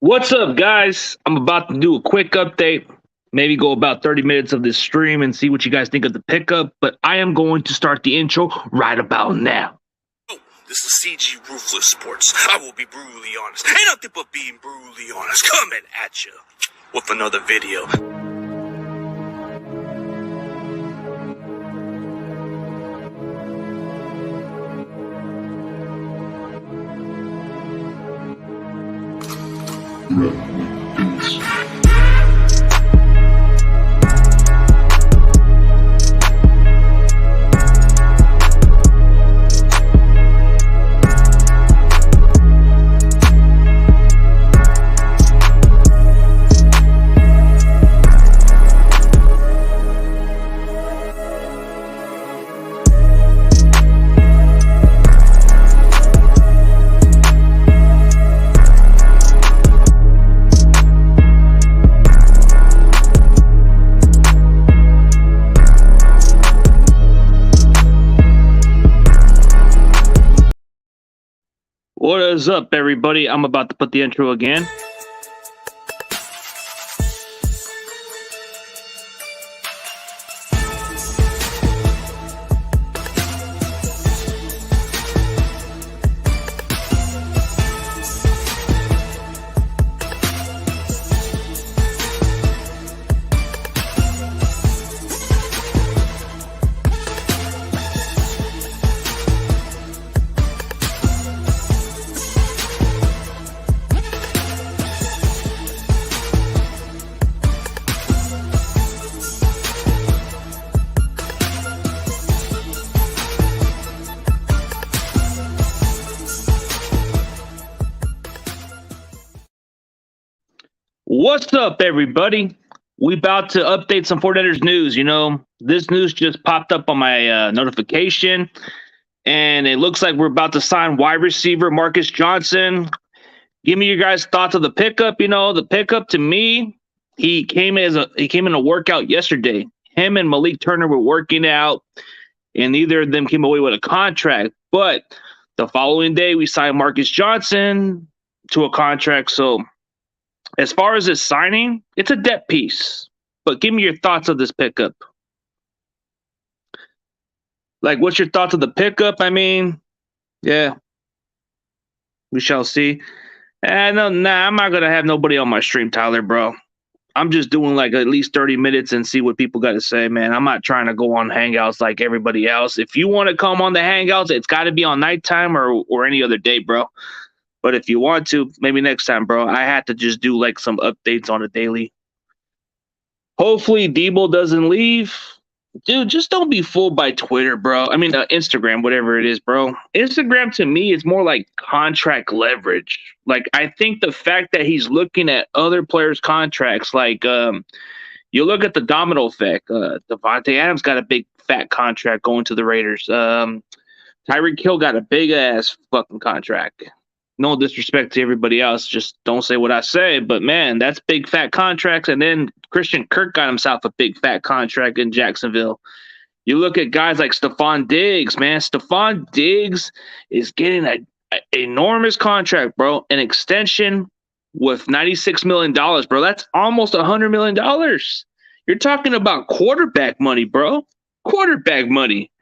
What's up, guys? I'm about to do a quick update, maybe go about 30 minutes of this stream and see what you guys think of the pickup, but I am going to start the intro right about now. This is CG Ruthless Sports. I will be brutally honest. Ain't nothing but being brutally honest. Coming at you with another video. What is up, everybody? I'm about to put the intro again. What's up, everybody? We about to update some 49ers news. This news just popped up on my notification, and it looks like we're about to sign wide receiver Marcus Johnson. Give me your guys' thoughts of the pickup. The pickup to me, he came in a workout yesterday. Him and Malik Turner were working out, and neither of them came away with a contract. But the following day, we signed Marcus Johnson to a contract. So as far as his signing, it's a depth piece. But give me your thoughts of this pickup. Like, what's your thoughts of the pickup? I mean, yeah, we shall see. I'm not going to have nobody on my stream, Tyler, bro. I'm just doing like at least 30 minutes and see what people got to say, man. I'm not trying to go on Hangouts like everybody else. If you want to come on the Hangouts, it's got to be on nighttime or any other day, bro. But if you want to, maybe next time, bro. I had to just do like some updates on a daily. Hopefully Debo doesn't leave. Dude, just don't be fooled by Twitter, bro. I mean, Instagram, whatever it is, bro. Instagram to me is more like contract leverage. Like, I think the fact that he's looking at other players' contracts, like you look at the domino effect. Devontae Adams got a big fat contract going to the Raiders. Tyreek Hill got a big ass fucking contract. No disrespect to everybody else, just don't say what I say. But man, that's big fat contracts. And then Christian Kirk got himself a big fat contract in Jacksonville. You look at guys like Stephon Diggs, man. Stephon Diggs is getting an enormous contract, bro. An extension with $96 million, bro. That's almost $100 million. You're talking about quarterback money, bro. Quarterback money.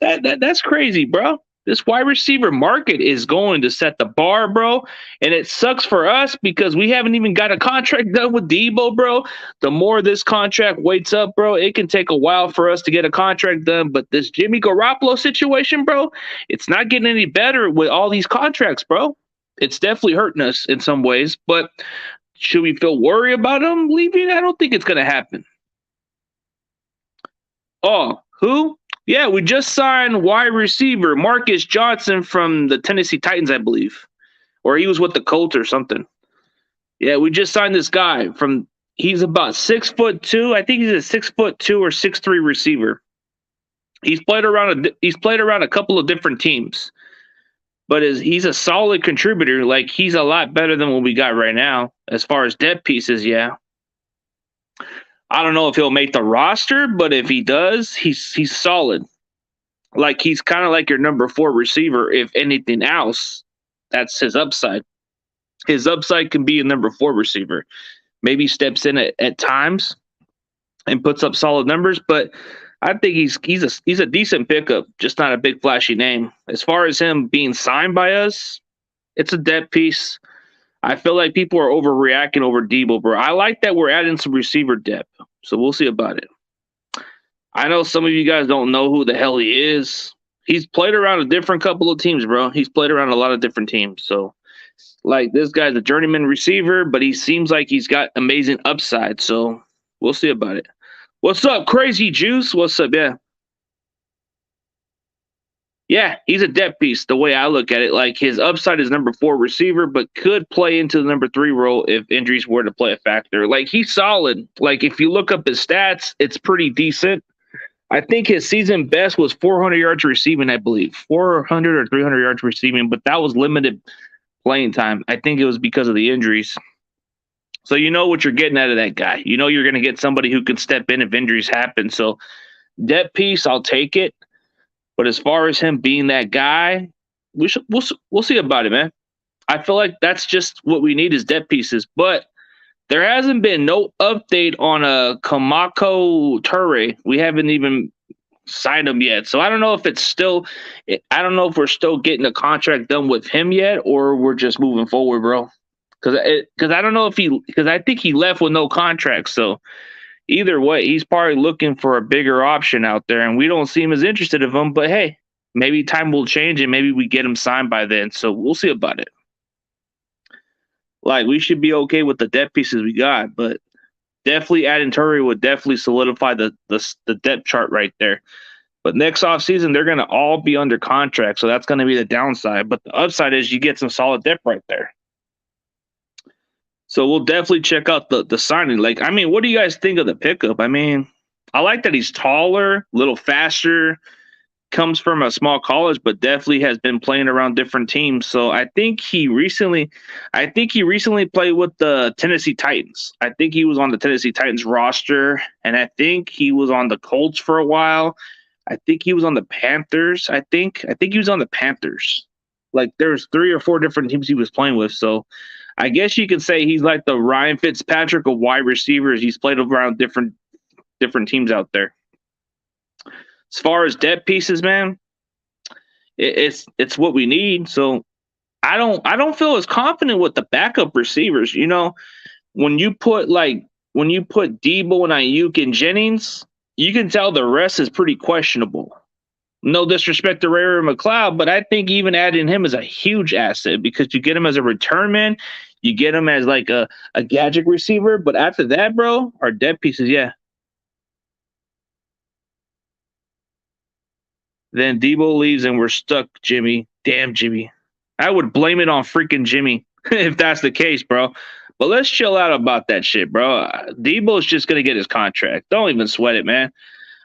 That's crazy, bro. This wide receiver market is going to set the bar, bro. And it sucks for us because we haven't even got a contract done with Debo, bro. The more this contract waits up, bro, it can take a while for us to get a contract done. But this Jimmy Garoppolo situation, bro, it's not getting any better with all these contracts, bro. It's definitely hurting us in some ways. But should we feel worried about him leaving? I don't think it's going to happen. Oh, who? Yeah, we just signed wide receiver Marcus Johnson from the Tennessee Titans, I believe. Or he was with the Colts or something. Yeah, we just signed this guy from he's about 6'2". I think he's a 6'2" or 6'3" receiver. He's played around a couple of different teams. But he's a solid contributor. Like, he's a lot better than what we got right now. As far as depth pieces, yeah. I don't know if he'll make the roster, but if he does, he's solid. Like, he's kind of like your number 4 receiver. If anything else, that's his upside. His upside can be a number 4 receiver. Maybe steps in at times and puts up solid numbers, but I think he's a decent pickup, just not a big flashy name. As far as him being signed by us, it's a depth piece. I feel like people are overreacting over Debo, bro. I like that we're adding some receiver depth, so we'll see about it. I know some of you guys don't know who the hell he is. He's played around a different couple of teams, bro. He's played around a lot of different teams. So, like, this guy's a journeyman receiver, but he seems like he's got amazing upside. So, we'll see about it. What's up, Crazy Juice? What's up? Yeah. Yeah, he's a depth piece the way I look at it. Like, his upside is number 4 receiver, but could play into the number 3 role if injuries were to play a factor. Like, he's solid. Like, if you look up his stats, it's pretty decent. I think his season best was 400 yards receiving, I believe. 400 or 300 yards receiving, but that was limited playing time. I think it was because of the injuries. So you know what you're getting out of that guy. You know you're going to get somebody who can step in if injuries happen. So depth piece, I'll take it. But as far as him being that guy, we'll see about it, man. I feel like that's just what we need is depth pieces. But there hasn't been no update on a Kamako Ture. We haven't even signed him yet. So I don't know if it's still I don't know if we're still getting a contract done with him yet or we're just moving forward, bro. Because I don't know if because I think he left with no contract. So either way, he's probably looking for a bigger option out there, and we don't seem as interested in him. But hey, maybe time will change and maybe we get him signed by then. So we'll see about it. Like, we should be okay with the depth pieces we got, but definitely adding Turry would definitely solidify the depth chart right there. But next offseason, they're going to all be under contract, so that's going to be the downside. But the upside is you get some solid depth right there. So we'll definitely check out the signing. Like, I mean, what do you guys think of the pickup? I mean, I like that he's taller, a little faster, comes from a small college, but definitely has been playing around different teams. So I think he recently played with the Tennessee Titans. I think he was on the Tennessee Titans roster, and I think he was on the Colts for a while. I think he was on the Panthers. I think he was on the Panthers. Like, there's 3 or 4 different teams he was playing with. So I guess you could say he's like the Ryan Fitzpatrick of wide receivers. He's played around different teams out there. As far as depth pieces, man, it's what we need. So I don't feel as confident with the backup receivers. You know, when you put Debo and Ayuk and Jennings, you can tell the rest is pretty questionable. No disrespect to Ray McLeod, but I think even adding him is a huge asset because you get him as a return man, you get him as like a gadget receiver. But after that, bro, our depth pieces, yeah. Then Debo leaves and we're stuck, Jimmy. Damn, Jimmy. I would blame it on freaking Jimmy if that's the case, bro. But let's chill out about that shit, bro. Debo's just going to get his contract. Don't even sweat it, man.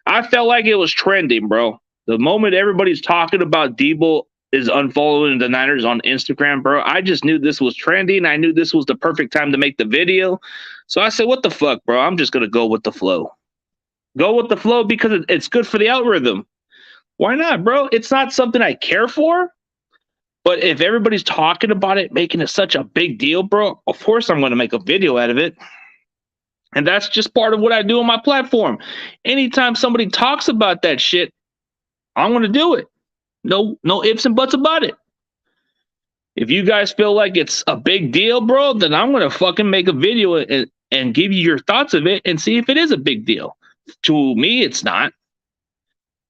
I felt like it was trending, bro. The moment everybody's talking about Debo is unfollowing the Niners on Instagram, bro, I just knew this was trending. I knew this was the perfect time to make the video. So I said, what the fuck, bro? I'm just going to go with the flow. Go with the flow because it's good for the algorithm. Why not, bro? It's not something I care for. But if everybody's talking about it, making it such a big deal, bro, of course I'm going to make a video out of it. And that's just part of what I do on my platform. Anytime somebody talks about that shit, I'm going to do it. No ifs and buts about it. If you guys feel like it's a big deal, bro, then I'm going to fucking make a video and give you your thoughts of it and see if it is a big deal. To me, it's not.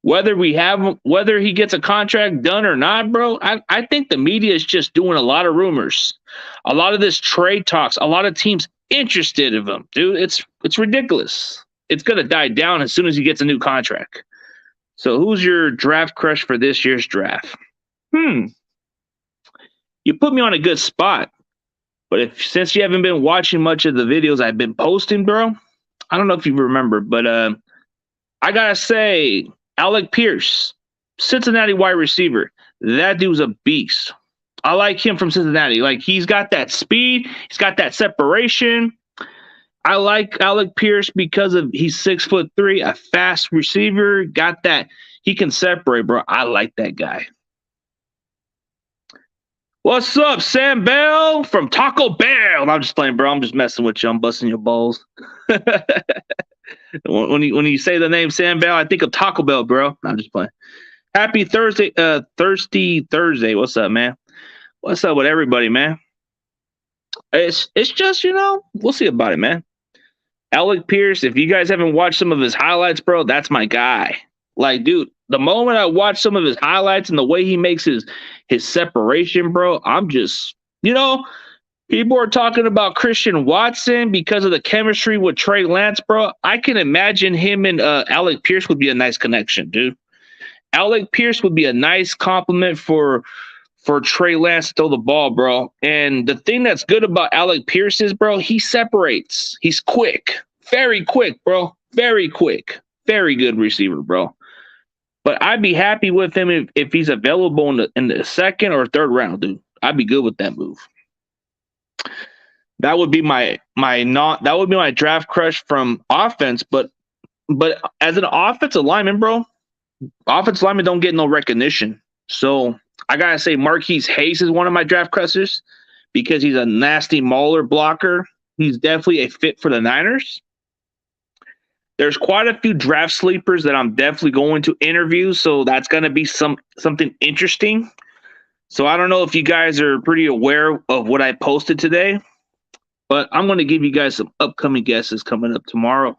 Whether he gets a contract done or not, bro, I think the media is just doing a lot of rumors. A lot of this trade talks, a lot of teams interested in him, dude. It's ridiculous. It's going to die down as soon as he gets a new contract. So who's your draft crush for this year's draft? You put me on a good spot. But since you haven't been watching much of the videos I've been posting, bro, I don't know if you remember, but I got to say, Alec Pierce, Cincinnati wide receiver. That dude's a beast. I like him from Cincinnati. Like, he's got that speed. He's got that separation. I like Alec Pierce because he's 6'3", a fast receiver. Got that. He can separate, bro. I like that guy. What's up, Sam Bell from Taco Bell? I'm just playing, bro. I'm just messing with you. I'm busting your balls. when you say the name Sam Bell, I think of Taco Bell, bro. I'm just playing. Happy Thursday, Thirsty Thursday. What's up, man? What's up with everybody, man? It's just, we'll see about it, man. Alec Pierce, if you guys haven't watched some of his highlights, bro, that's my guy. Like, dude, the moment I watch some of his highlights and the way he makes his separation, bro, I'm just, people are talking about Christian Watson because of the chemistry with Trey Lance, bro. I can imagine him and Alec Pierce would be a nice connection, dude. Alec Pierce would be a nice compliment for Trey Lance to throw the ball, bro. And the thing that's good about Alec Pierce is, bro, he separates. He's quick. Very quick, bro. Very quick. Very good receiver, bro. But I'd be happy with him if he's available in the second or third round, dude. I'd be good with that move. That would be my draft crush from offense, but as an offensive lineman, bro, offensive linemen don't get no recognition. So I gotta say, Marquise Hayes is one of my draft crushes because he's a nasty mauler blocker. He's definitely a fit for the Niners. There's quite a few draft sleepers that I'm definitely going to interview, so that's gonna be something interesting. So I don't know if you guys are pretty aware of what I posted today, but I'm gonna give you guys some upcoming guesses coming up tomorrow.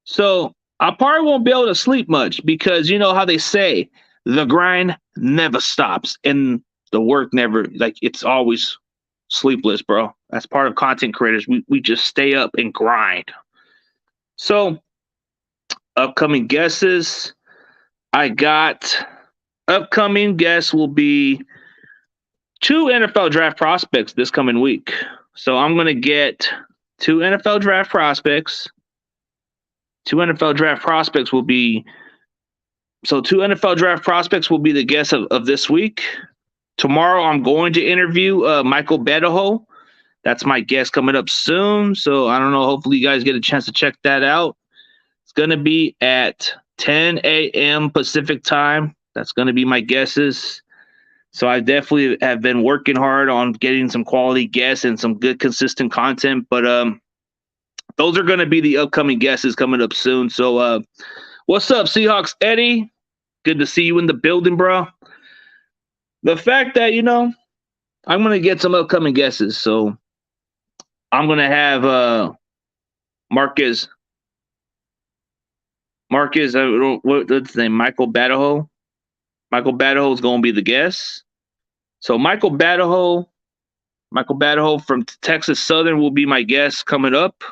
So I probably won't be able to sleep much because you know how they say the grind never stops and the work never, like, it's always sleepless, bro. That's part of content creators. We just stay up and grind. So upcoming guesses, I got upcoming guests will be 2 NFL draft prospects this coming week. So I'm going to get 2 NFL draft prospects. 2 NFL draft prospects will be So 2 NFL draft prospects will be the guests of this week. Tomorrow, I'm going to interview Michael Bedaho. That's my guest coming up soon. So I don't know. Hopefully, you guys get a chance to check that out. It's going to be at 10 a.m. Pacific time. That's going to be my guesses. So I definitely have been working hard on getting some quality guests and some good, consistent content. But those are going to be the upcoming guesses coming up soon. So what's up, Seahawks Eddie? Good to see you in the building, bro. The fact that, I'm going to get some upcoming guesses. So I'm going to have Marcus, what's his name? Michael Bedaho. Michael Bedaho is going to be the guest. So Michael Bedaho from Texas Southern will be my guest coming up.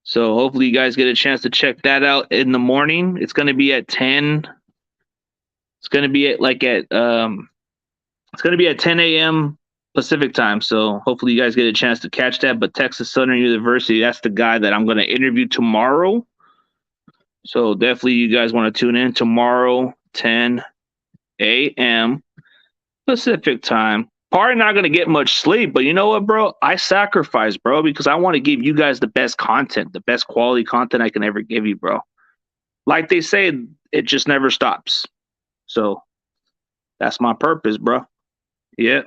So hopefully you guys get a chance to check that out in the morning. It's going to be at 10. It's going to be at 10 a.m. Pacific time. So hopefully you guys get a chance to catch that. But Texas Southern University, that's the guy that I'm going to interview tomorrow. So definitely you guys want to tune in tomorrow, 10 a.m. Pacific time. Probably not going to get much sleep, but you know what, bro? I sacrifice, bro, because I want to give you guys the best content, the best quality content I can ever give you, bro. Like they say, it just never stops. So that's my purpose, bro. Yeah.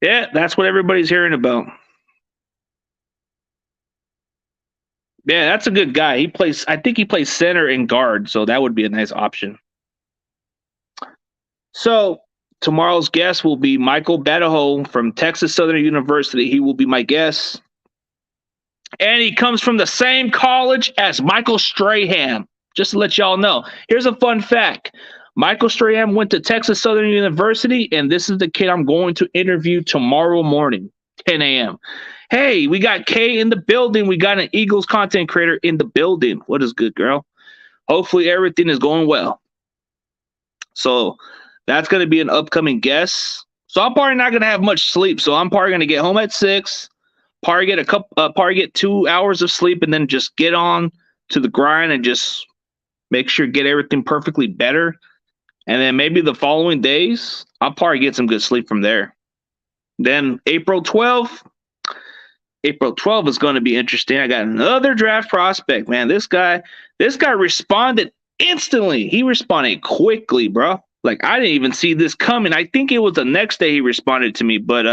Yeah, that's what everybody's hearing about. Yeah, that's a good guy. I think he plays center and guard, so that would be a nice option. So tomorrow's guest will be Michael Bedaho from Texas Southern University. He will be my guest. And he comes from the same college as Michael Strahan, just to let y'all know. Here's a fun fact. Michael Strahan went to Texas Southern University, and this is the kid I'm going to interview tomorrow morning, 10 a.m. Hey, we got Kay in the building. We got an Eagles content creator in the building. What is good, girl? Hopefully everything is going well. So that's going to be an upcoming guest. So I'm probably not going to have much sleep. So I'm probably going to get home at 6, probably get 2 hours of sleep, and then just get on to the grind and just make sure get everything perfectly better. And then maybe the following days, I'll probably get some good sleep from there. Then April 12th is going to be interesting. I got another draft prospect, man. This guy responded instantly. He responded quickly, bro. Like, I didn't even see this coming. I think it was the next day he responded to me, but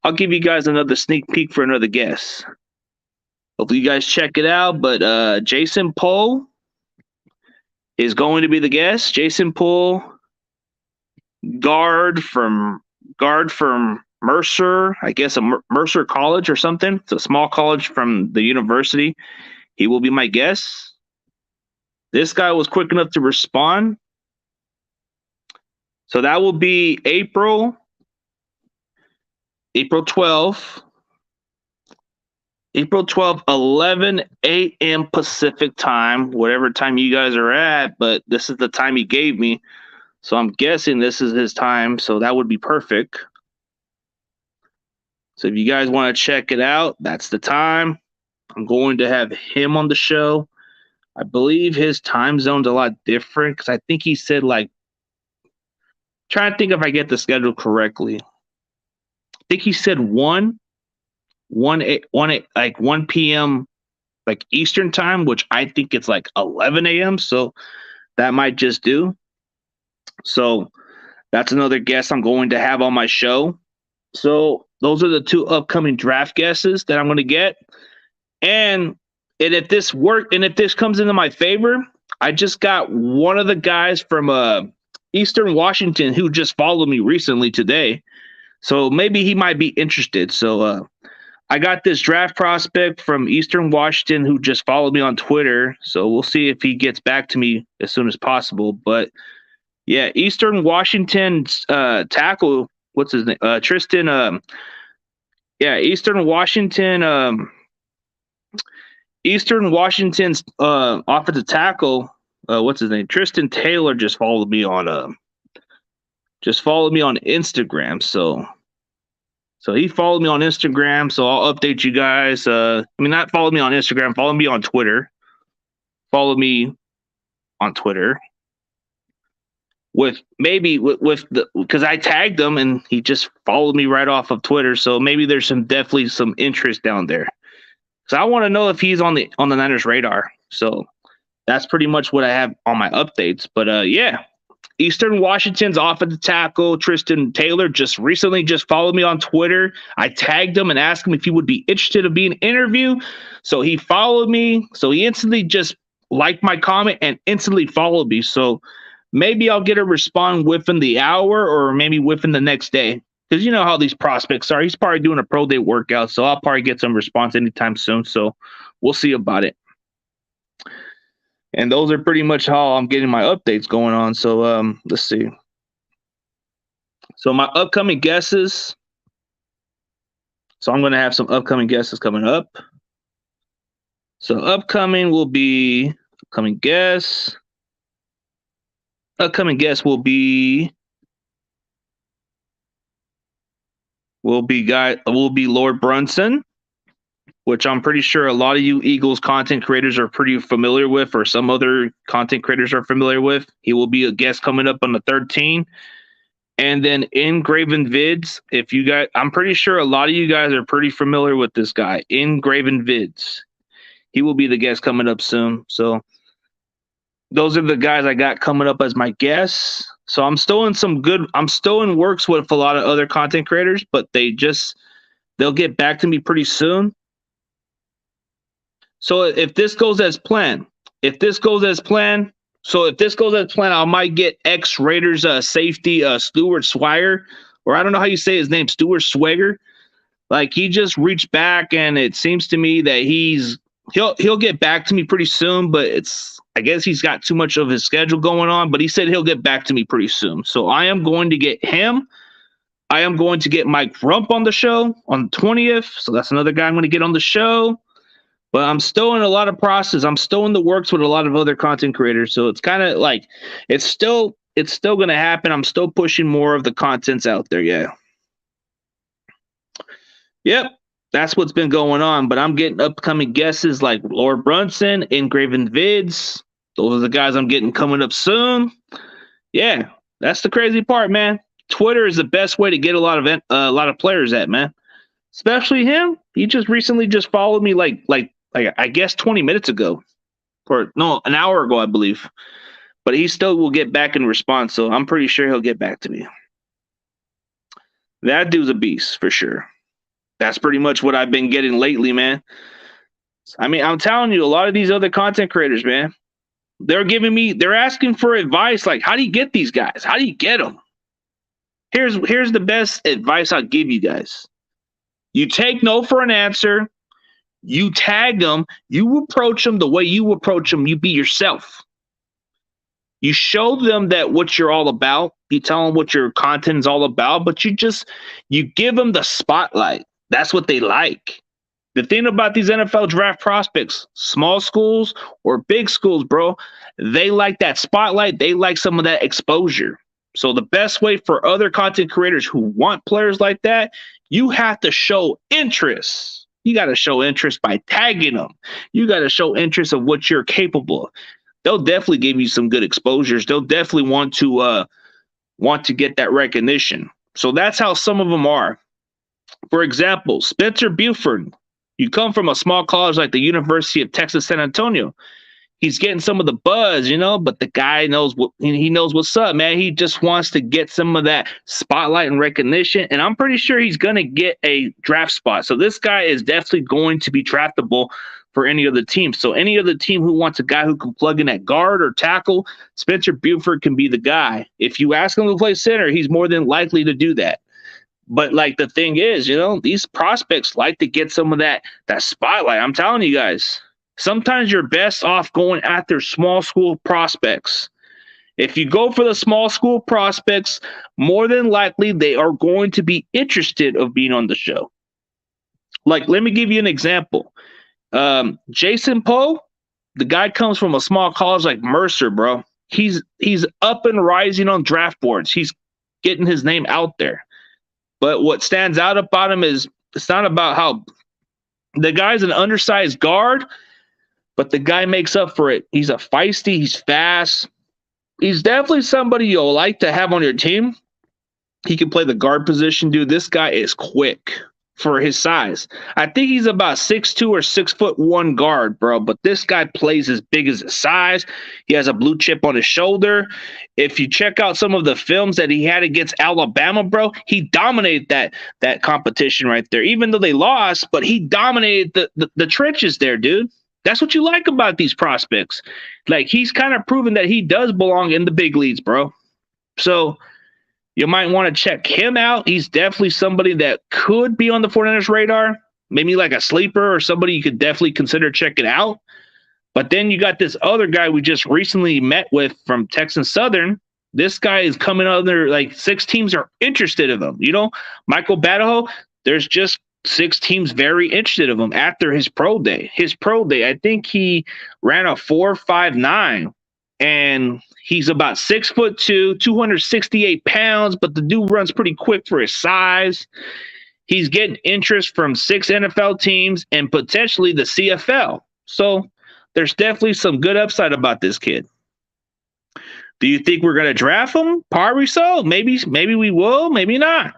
I'll give you guys another sneak peek for another guess. Hopefully you guys check it out. But Jason Poole is going to be the guest. Jason Poole, guard from Mercer, I guess Mercer College or something. It's a small college from the university. He will be my guest. This guy was quick enough to respond. So that will be April 12th. April 12th, 11 a.m. Pacific time, whatever time you guys are at, but this is the time he gave me. So I'm guessing this is his time, so that would be perfect. So if you guys want to check it out, that's the time. I'm going to have him on the show. I believe his time zone's a lot different because I think he said like, trying to think if I get the schedule correctly. I think he said 1 p.m. like Eastern time, which I think it's like 11 a.m. So that might just do. So that's another guest I'm going to have on my show. So those are the two upcoming draft guesses that I'm going to get. And if this comes into my favor, I just got one of the guys from Eastern Washington who just followed me recently today. So maybe he might be interested. So I got this draft prospect from Eastern Washington who just followed me on Twitter. So we'll see if he gets back to me as soon as possible. But yeah, Eastern Washington's tackle, what's his name? Tristan. Eastern Washington. Eastern Washington's offensive tackle. What's his name? Tristan Taylor just followed me on Instagram. So he followed me on Instagram. So I'll update you guys. Not follow me on Instagram. Follow me on Twitter. Follow me on Twitter. Because I tagged him and he just followed me right off of Twitter. So maybe there's definitely some interest down there. So I want to know if he's on the Niners radar. So that's pretty much what I have on my updates. But Eastern Washington's offensive tackle Tristan Taylor just followed me on Twitter. I tagged him and asked him if he would be interested in being interviewed. So he followed me. So he instantly just liked my comment and instantly followed me. So maybe I'll get a response within the hour or maybe within the next day. Because you know how these prospects are. He's probably doing a pro day workout, so I'll probably get some response anytime soon. So we'll see about it. And those are pretty much how I'm getting my updates going on. So let's see. So my upcoming guesses. So I'm going to have some upcoming guesses coming up. So upcoming guest will be Lord Brunson, which I'm pretty sure a lot of you Eagles content creators are pretty familiar with, or some other content creators are familiar with. He will be a guest coming up on the 13th. And then Engraven Vids, I'm pretty sure a lot of you guys are pretty familiar with this guy, Engraven Vids. He will be the guest coming up soon. So those are the guys I got coming up as my guests. So I'm still in works with a lot of other content creators, but they'll get back to me pretty soon. So if this goes as planned, I might get ex-Raiders safety Stuart Swire, or I don't know how you say his name, Stuart Swager. Like, he just reached back, and it seems to me that he'll get back to me pretty soon, but I guess he's got too much of his schedule going on, but he said he'll get back to me pretty soon. So I am going to get him. I am going to get Mike Rump on the show on the 20th. So that's another guy I'm going to get on the show. But I'm still in a lot of process. I'm still in the works with a lot of other content creators. So it's kind of like it's still going to happen. I'm still pushing more of the contents out there. Yeah. Yep. That's what's been going on. But I'm getting upcoming guesses like Lord Brunson, Engraven Vids. Those are the guys I'm getting coming up soon. Yeah. That's the crazy part, man. Twitter is the best way to get a lot of players at, man. Especially him. He just recently followed me like I guess 20 minutes ago, or no, an hour ago, I believe. but he still will get back in response. So I'm pretty sure he'll get back to me. That dude's a beast for sure. That's pretty much what I've been getting lately, man. I mean, I'm telling you, a lot of these other content creators, man, they're asking for advice. Like, how do you get these guys? How do you get them? Here's the best advice I'll give you guys. You take no for an answer. You tag them. You approach them the way you approach them. You be yourself. You show them that what you're all about. You tell them what your content is all about, but you give them the spotlight. That's what they like. The thing about these NFL draft prospects, small schools or big schools, bro, they like that spotlight. They like some of that exposure. So the best way for other content creators who want players like that, you have to show interest. You got to show interest by tagging them. You got to show interest of what you're capable of. They'll definitely give you some good exposures. They'll definitely want to get that recognition. So that's how some of them are. For example, Spencer Buford. You come from a small college like the University of Texas San Antonio. He's getting some of the buzz, but the guy knows what's up, man. He just wants to get some of that spotlight and recognition, and I'm pretty sure he's going to get a draft spot. So this guy is definitely going to be draftable for any other team. So any other team who wants a guy who can plug in at guard or tackle, Spencer Buford can be the guy. If you ask him to play center, he's more than likely to do that. But like the thing is, these prospects like to get some of that spotlight. I'm telling you guys, sometimes you're best off going after small school prospects. If you go for the small school prospects, more than likely they are going to be interested of being on the show. Like, let me give you an example. Jason Poe, the guy comes from a small college like Mercer, bro. He's up and rising on draft boards. He's getting his name out there. But what stands out about him is it's not about how the guy's an undersized guard, but the guy makes up for it. He's he's fast. He's definitely somebody you'll like to have on your team. He can play the guard position, dude. This guy is quick for his size. I think he's about 6'2" or 6'1" guard, bro. But this guy plays as big as his size. He has a blue chip on his shoulder. If you check out some of the films that he had against Alabama, bro, he dominated that competition right there. Even though they lost, but he dominated the trenches there, dude. That's what you like about these prospects. Like, he's kind of proven that he does belong in the big leagues, bro. So you might want to check him out. He's definitely somebody that could be on the 49ers radar, maybe like a sleeper or somebody you could definitely consider checking out. But then you got this other guy we just recently met with from Texas Southern. This guy is coming out there, like 6 teams are interested in him. Michael Badajoe, there's just 6 teams very interested in him after his pro day. I think he ran a 4.59. And he's about 6'2", 268 pounds, but the dude runs pretty quick for his size. He's getting interest from 6 NFL teams and potentially the CFL. So there's definitely some good upside about this kid. Do you think we're going to draft him? Probably so. Maybe we will, maybe not.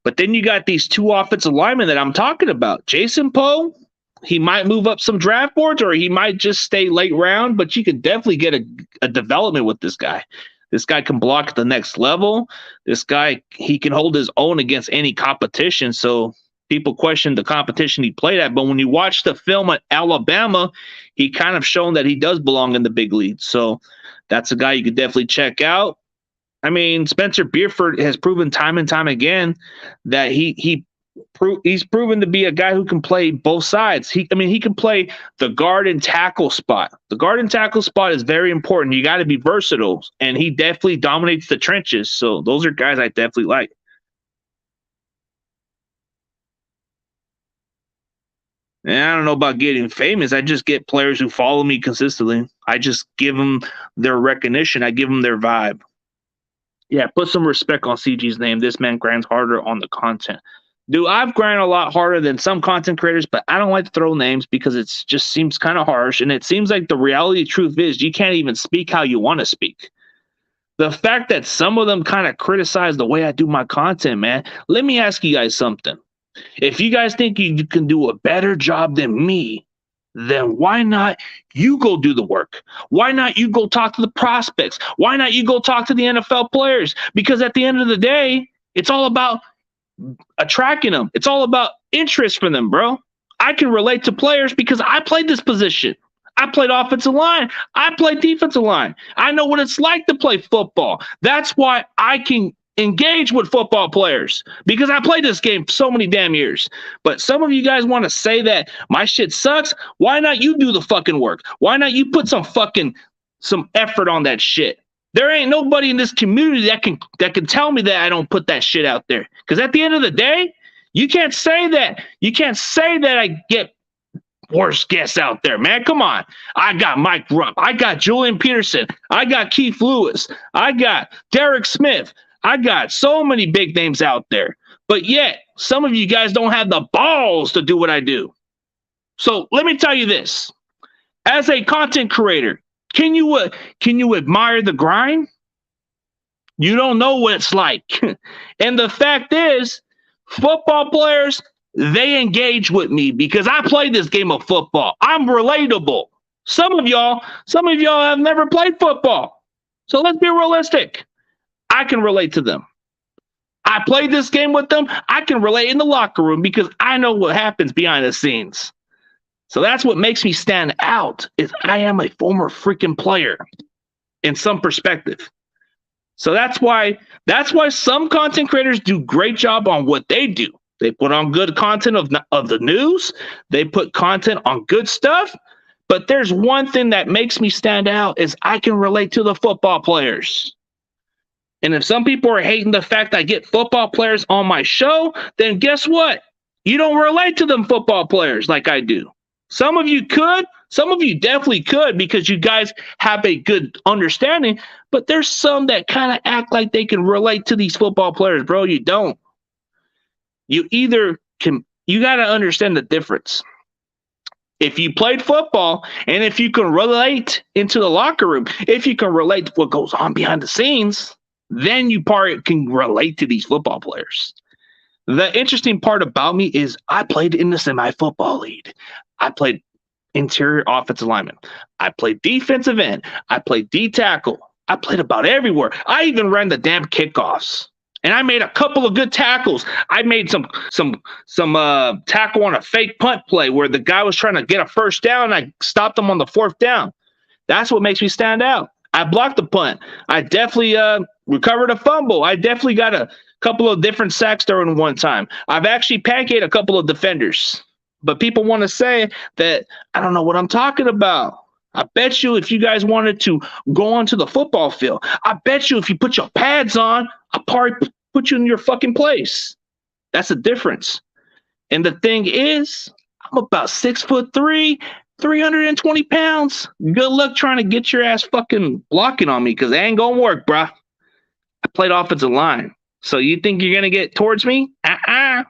But then you got these 2 offensive linemen that I'm talking about. Jason Poe, he might move up some draft boards or he might just stay late round, but you could definitely get a development with this guy. This guy can block at the next level. This guy, he can hold his own against any competition. So people question the competition he played at. But when you watch the film at Alabama, he kind of shown that he does belong in the big leagues. So that's a guy you could definitely check out. I mean, Spencer Buford has proven time and time again that he's proven to be a guy who can play both sides. He can play the guard and tackle spot. The guard and tackle spot is very important. You got to be versatile, and he definitely dominates the trenches. So those are guys I definitely like. And I don't know about getting famous. I just get players who follow me consistently. I just give them their recognition. I give them their vibe. Yeah, put some respect on CG's name. This man grinds harder on the content. Dude, I've grinded a lot harder than some content creators, but I don't like to throw names because it just seems kind of harsh. And it seems like the reality truth is you can't even speak how you want to speak. The fact that some of them kind of criticize the way I do my content, man, let me ask you guys something. If you guys think you can do a better job than me, then why not you go do the work? Why not you go talk to the prospects? Why not you go talk to the NFL players? Because at the end of the day, it's all about attracting them. It's all about interest for them, bro. I can relate to players because I played this position. I played offensive line. I played defensive line. I know what it's like to play football. That's why I can engage with football players, because I played this game so many damn years. But some of you guys want to say that my shit sucks. Why not you do the fucking work? Why not you put some effort on that shit? There ain't nobody in this community that can tell me that I don't put that shit out there. Because at the end of the day, you can't say that. You can't say that I get worst guests out there, man. Come on. I got Mike Rupp. I got Julian Peterson. I got Keith Lewis. I got Derek Smith. I got so many big names out there. But yet, some of you guys don't have the balls to do what I do. So let me tell you this. As a content creator, can you admire the grind? You don't know what it's like. And the fact is, football players, they engage with me because I played this game of football. I'm relatable. Some of y'all have never played football. So let's be realistic. I can relate to them. I played this game with them. I can relate in the locker room because I know what happens behind the scenes. So that's what makes me stand out, is I am a former freaking player in some perspective. So that's why some content creators do great job on what they do. They put on good content of the news. They put content on good stuff. But there's one thing that makes me stand out is I can relate to the football players. And if some people are hating the fact I get football players on my show, then guess what? You don't relate to them football players like I do. Some of you could. Some of you definitely could because you guys have a good understanding. But there's some that kind of act like they can relate to these football players, bro. You don't. You got to understand the difference. If you played football and if you can relate into the locker room, if you can relate to what goes on behind the scenes, then you can relate to these football players. The interesting part about me is I played in the semi-football league. I played interior offensive lineman. I played defensive end. I played D-tackle. I played about everywhere. I even ran the damn kickoffs. And I made a couple of good tackles. I made some tackle on a fake punt play where the guy was trying to get a first down. And I stopped him on the fourth down. That's what makes me stand out. I blocked the punt. I definitely recovered a fumble. I definitely got a couple of different sacks during one time. I've actually pancaked a couple of defenders. But people want to say that I don't know what I'm talking about. I bet you if you guys wanted to go onto the football field, I bet you if you put your pads on, I'll probably put you in your fucking place. That's the difference. And the thing is, I'm about 6'3", 320 pounds. Good luck trying to get your ass fucking blocking on me because it ain't going to work, bruh. I played offensive line. So you think you're going to get towards me? But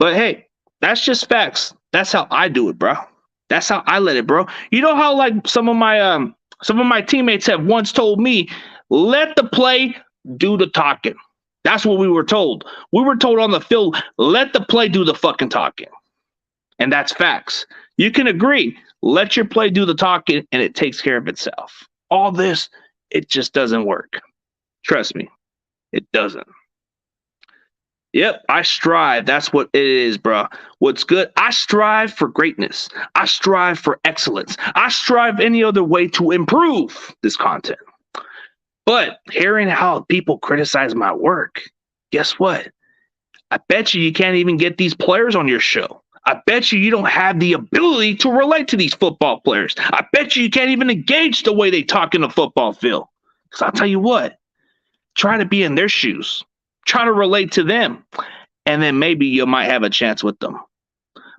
hey, that's just facts. That's how I do it, bro. That's how I let it, bro. You know how like some of my teammates have once told me, let the play do the talking. That's what we were told. We were told on the field, let the play do the fucking talking. And that's facts. You can agree. Let your play do the talking and it takes care of itself. All this, it just doesn't work. Trust me, it doesn't. Yep, I strive. That's what it is, bro. What's good? I strive for greatness. I strive for excellence. I strive any other way to improve this content. But hearing how people criticize my work, guess what? I bet you can't even get these players on your show. I bet you don't have the ability to relate to these football players. I bet you can't even engage the way they talk in the football field. Because I'll tell you what, try to be in their shoes. Try to relate to them, and then maybe you might have a chance with them.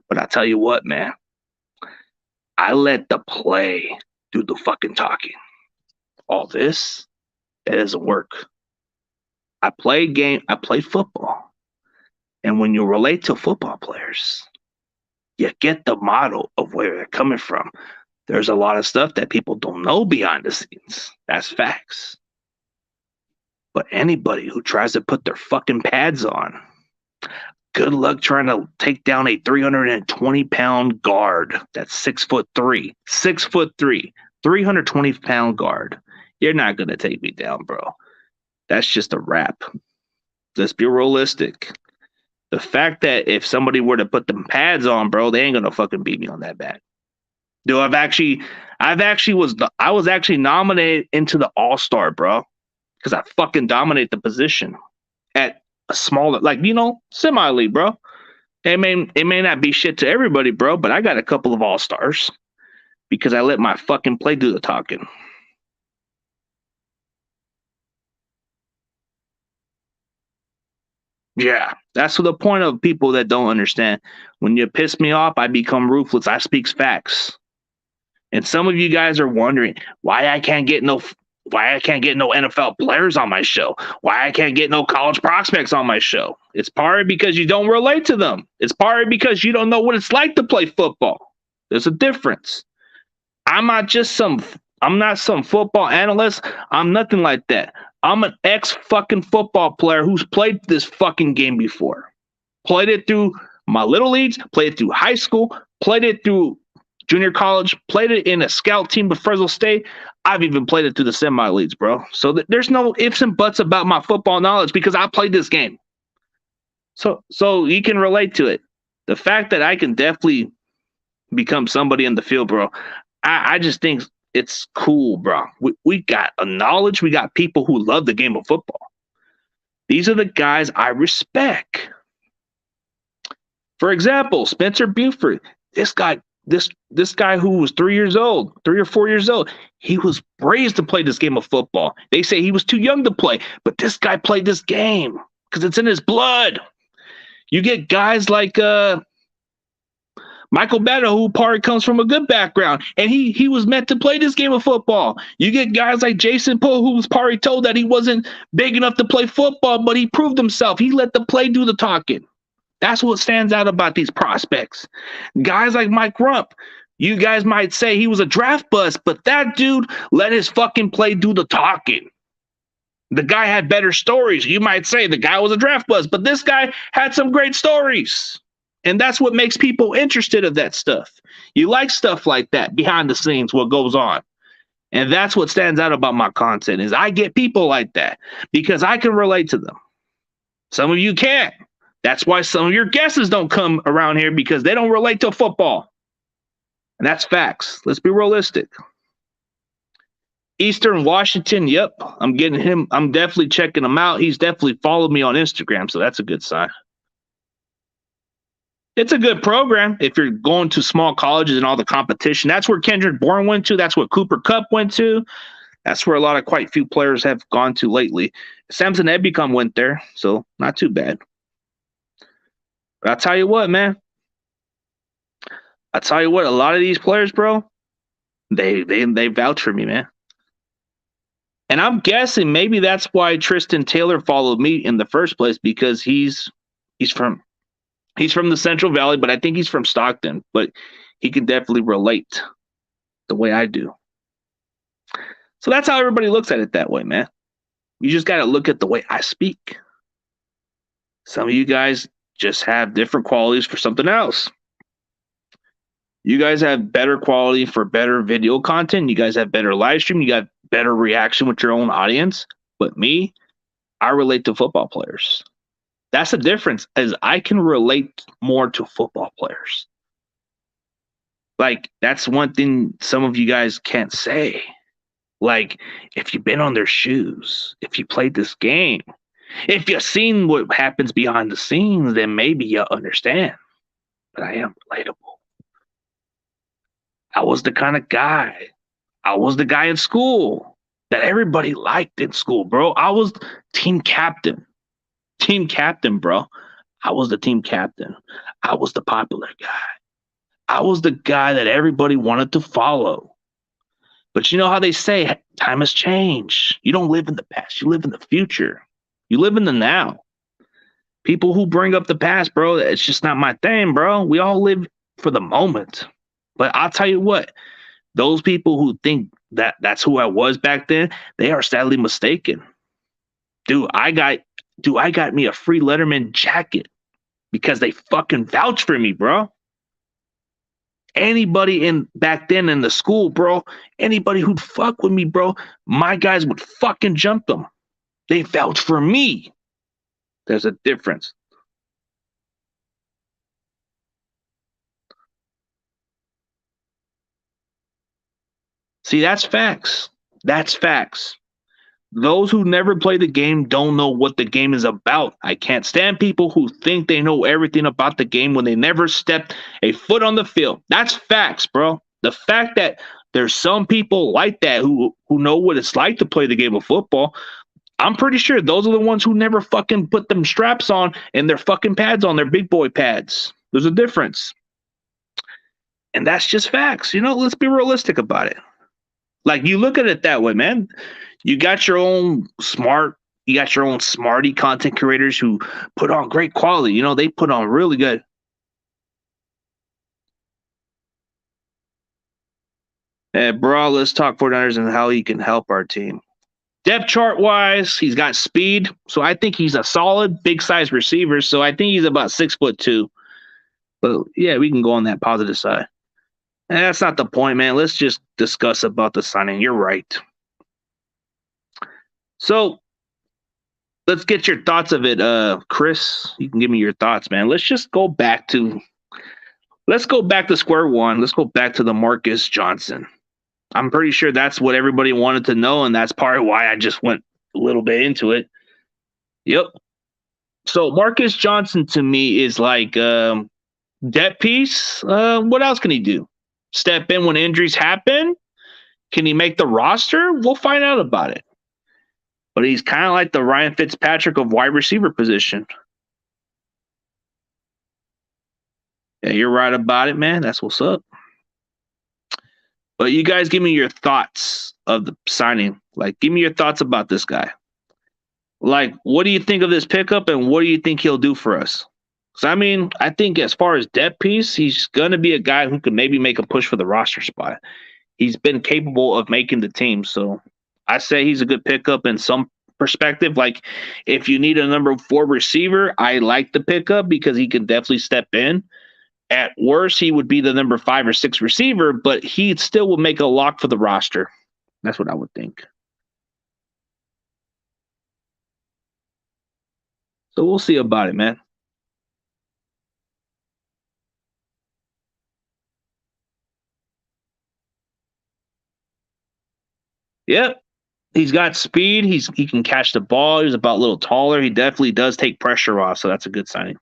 But I tell you what, man, I let the play do the fucking talking. All this, that doesn't work. I play football. And when you relate to football players, you get the model of where they're coming from. There's a lot of stuff that people don't know behind the scenes. That's facts. But anybody who tries to put their fucking pads on, Good luck trying to take down a 320-pound guard that's 6'3", 6'3", 320-pound guard. You're not going to take me down, bro. That's just a wrap. Let's be realistic. The fact that if somebody were to put them pads on, bro, they ain't going to fucking beat me on that bad. Dude, I was actually nominated into the All-Star, bro, because I fucking dominate the position at a smaller, like, semi-league, bro. It may not be shit to everybody, bro, but I got a couple of All-Stars because I let my fucking play do the talking. Yeah, that's the point of people that don't understand. When you piss me off, I become ruthless. I speak facts. And some of you guys are wondering why I can't get no NFL players on my show, why I can't get no college prospects on my show. It's partly because you don't relate to them. It's partly because you don't know what it's like to play football. There's a difference. I'm not some football analyst. I'm nothing like that. I'm an ex-fucking football player who's played this fucking game before. Played it through my little leagues, played it through high school, played it through junior college, played it in a scout team with Fresno State. I've even played it through the semi-leagues, bro. So there's no ifs and buts about my football knowledge because I played this game. So you can relate to it. The fact that I can definitely become somebody in the field, bro, I just think it's cool, bro. We got a knowledge. We got people who love the game of football. These are the guys I respect. For example, Spencer Buford, this guy who was 3 or 4 years old, he was raised to play this game of football. They say he was too young to play, but this guy played this game because it's in his blood. You get guys like Michael Betta, who probably comes from a good background, and he was meant to play this game of football. You get guys like Jason Poole, who was probably told that he wasn't big enough to play football, but he proved himself. He let the play do the talking. That's what stands out about these prospects. Guys like Mike Rump, you guys might say he was a draft bust, but that dude let his fucking play do the talking. The guy had better stories. You might say the guy was a draft bust, but this guy had some great stories. And that's what makes people interested in that stuff. You like stuff like that behind the scenes, what goes on. And that's what stands out about my content is I get people like that because I can relate to them. Some of you can't. That's why some of your guesses don't come around here because they don't relate to football. And that's facts. Let's be realistic. Eastern Washington, yep. I'm getting him. I'm definitely checking him out. He's definitely followed me on Instagram, so that's a good sign. It's a good program if you're going to small colleges and all the competition. That's where Kendrick Bourne went to. That's what Cooper Kupp went to. That's where quite few players have gone to lately. Samson Ebicom went there, so not too bad. But I'll tell you what, man. A lot of these players, bro, they vouch for me, man. And I'm guessing maybe that's why Tristan Taylor followed me in the first place because he's from the Central Valley, but I think he's from Stockton. But he can definitely relate the way I do. So that's how everybody looks at it that way, man. You just got to look at the way I speak. Some of you guys just have different qualities for something else. You guys have better quality for better video content. You guys have better live stream. You got better reaction with your own audience. But me, I relate to football players. That's the difference, is I can relate more to football players. Like, that's one thing some of you guys can't say. Like, if you've been on their shoes, if you played this game, if you've seen what happens behind the scenes, then maybe you understand. But I am relatable. I was the kind of guy. I was the guy in school that everybody liked in school, bro. I was team captain. Team captain, bro. I was the team captain. I was the popular guy. I was the guy that everybody wanted to follow. But you know how they say time has changed. You don't live in the past. You live in the future. You live in the now. People who bring up the past, bro, it's just not my thing, bro. We all live for the moment. But I'll tell you what, those people who think that that's who I was back then, they are sadly mistaken. I got me a free Letterman jacket because they fucking vouch for me, bro. Anybody in back then in the school, bro, anybody who'd fuck with me, bro, my guys would fucking jump them. They vouch for me. There's a difference. See, that's facts. That's facts. Those who never play the game don't know what the game is about. I can't stand people who think they know everything about the game when they never stepped a foot on the field. That's facts, bro. The fact that there's some people like that who know what it's like to play the game of football, I'm pretty sure those are the ones who never fucking put them straps on and their fucking pads on, their big boy pads. There's a difference. And that's just facts. You know, let's be realistic about it. Like, you look at it that way, man. You got your own smarty content creators who put on great quality. You know, they put on really good. Bro, let's talk 49ers and how he can help our team. Depth chart wise, he's got speed. So I think he's a solid, big size receiver. So I think he's about 6'2". But yeah, we can go on that positive side. And that's not the point, man. Let's just discuss about the signing. You're right. So let's get your thoughts of it, Chris. You can give me your thoughts, man. Let's go back to square one. Let's go back to the Marcus Johnson. I'm pretty sure that's what everybody wanted to know, and that's part of why I just went a little bit into it. Yep. So Marcus Johnson to me is like depth piece. What else can he do? Step in when injuries happen? Can he make the roster? We'll find out about it. But he's kind of like the Ryan Fitzpatrick of wide receiver position. Yeah, you're right about it, man. That's what's up. But you guys give me your thoughts of the signing. Like, give me your thoughts about this guy. Like, what do you think of this pickup and what do you think he'll do for us? So, I mean, I think as far as depth piece, he's going to be a guy who can maybe make a push for the roster spot. He's been capable of making the team. So I say he's a good pickup in some perspective. Like, if you need a number 4 receiver, I like the pickup because he can definitely step in. At worst, he would be the number 5 or 6 receiver, but he still will make a lock for the roster. That's what I would think. So we'll see about it, man. Yep. He's got speed. He can catch the ball. He's about a little taller. He definitely does take pressure off, so that's a good signing.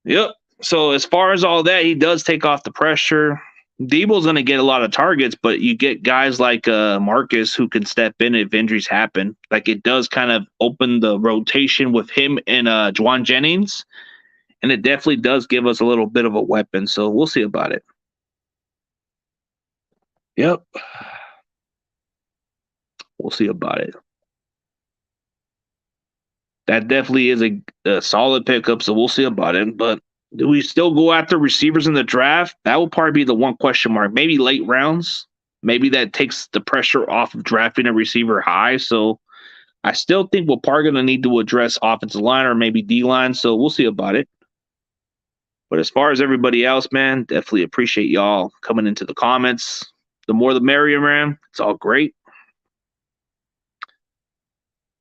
Yep. So as far as all that, he does take off the pressure. Debo's going to get a lot of targets, but you get guys like Marcus who can step in if injuries happen. Like, it does kind of open the rotation with him and Juwan Jennings, and it definitely does give us a little bit of a weapon. So we'll see about it. Yep. We'll see about it. That definitely is a solid pickup, so we'll see about it. But do we still go after receivers in the draft? That will probably be the one question mark. Maybe late rounds. Maybe that takes the pressure off of drafting a receiver high. So I still think we're probably going to need to address offensive line or maybe D-line. So we'll see about it. But as far as everybody else, man, definitely appreciate y'all coming into the comments. The more the merrier, man. It's all great.